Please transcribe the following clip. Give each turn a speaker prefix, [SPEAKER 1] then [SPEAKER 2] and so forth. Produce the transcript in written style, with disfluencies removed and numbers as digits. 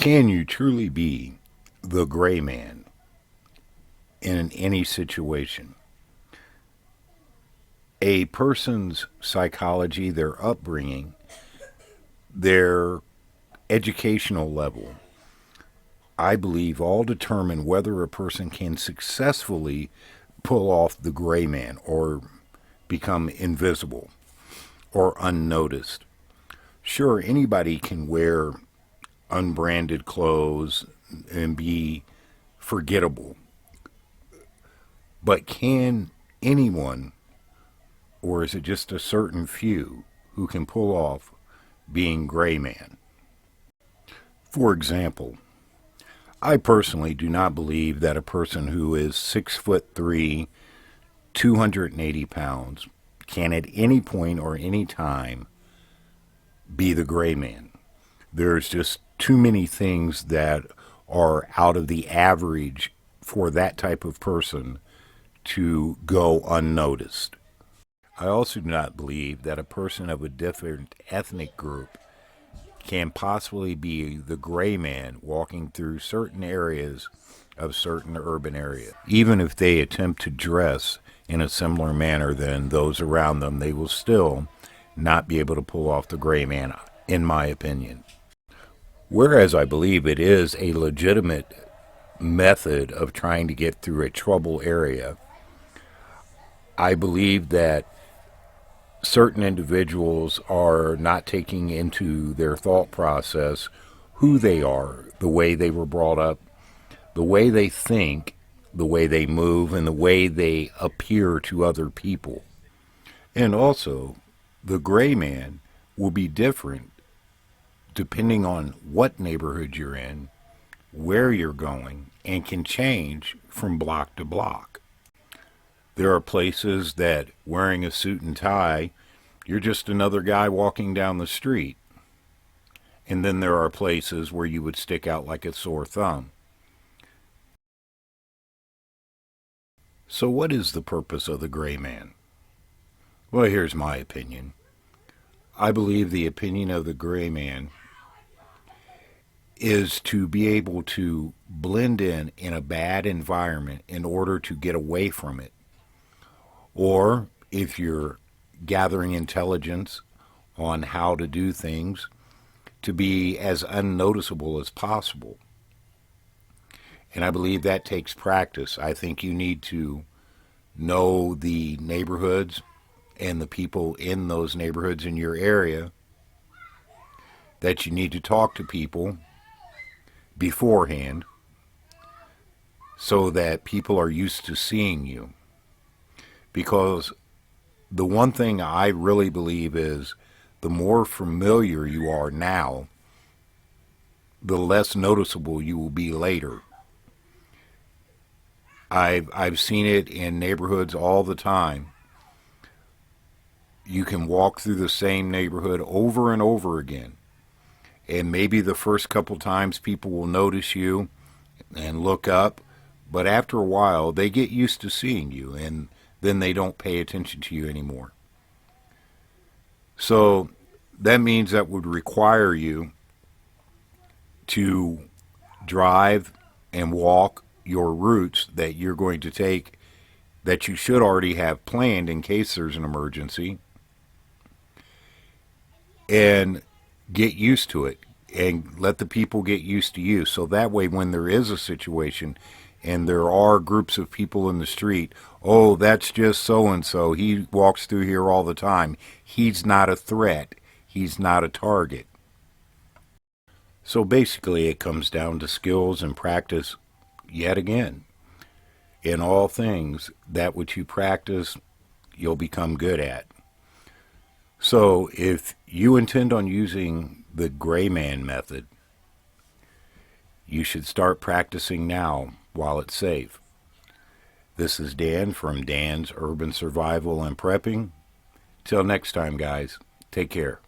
[SPEAKER 1] Can you truly be the gray man in any situation? A person's psychology, their upbringing, their educational level, I believe all determine whether a person can successfully pull off the gray man or become invisible or unnoticed. Sure, anybody can wear unbranded clothes and be forgettable, but can anyone, or is it just a certain few who can pull off being gray man? For example, I personally do not believe that a person who is 6'3", 280 pounds, can at any point or any time be the gray man. There's just too many things that are out of the average for that type of person to go unnoticed. I also do not believe that a person of a different ethnic group can possibly be the gray man walking through certain areas of certain urban areas. Even if they attempt to dress in a similar manner than those around them, they will still not be able to pull off the gray man, in my opinion. Whereas I believe it is a legitimate method of trying to get through a trouble area, I believe that certain individuals are not taking into their thought process who they are, the way they were brought up, the way they think, the way they move, and the way they appear to other people. And also, the gray man will be different depending on what neighborhood you're in, where you're going, and can change from block to block. There are places that wearing a suit and tie, you're just another guy walking down the street. And then there are places where you would stick out like a sore thumb. So what is the purpose of the gray man? Well, here's my opinion. I believe the opinion of the gray man is to be able to blend in a bad environment in order to get away from it. Or if you're gathering intelligence on how to do things, to be as unnoticeable as possible. And I believe that takes practice. I think you need to know the neighborhoods and the people in those neighborhoods in your area, that you need to talk to people beforehand so that people are used to seeing you. Because the one thing I really believe is the more familiar you are now, the less noticeable you will be later. I've seen it in neighborhoods all the time. You can walk through the same neighborhood over and over again. And maybe the first couple times people will notice you and look up, but after a while they get used to seeing you, and then they don't pay attention to you anymore. So that means that would require you to drive and walk your routes that you're going to take, that you should already have planned in case there's an emergency, and get used to it and let the people get used to you. So that way when there is a situation and there are groups of people in the street, oh, that's just so-and-so, he walks through here all the time, he's not a threat, he's not a target. So basically it comes down to skills and practice yet again. In all things, that which you practice, you'll become good at. So if you intend on using the gray man method, you should start practicing now while it's safe. This is Dan from Dan's Urban Survival and Prepping. Till next time, guys, take care.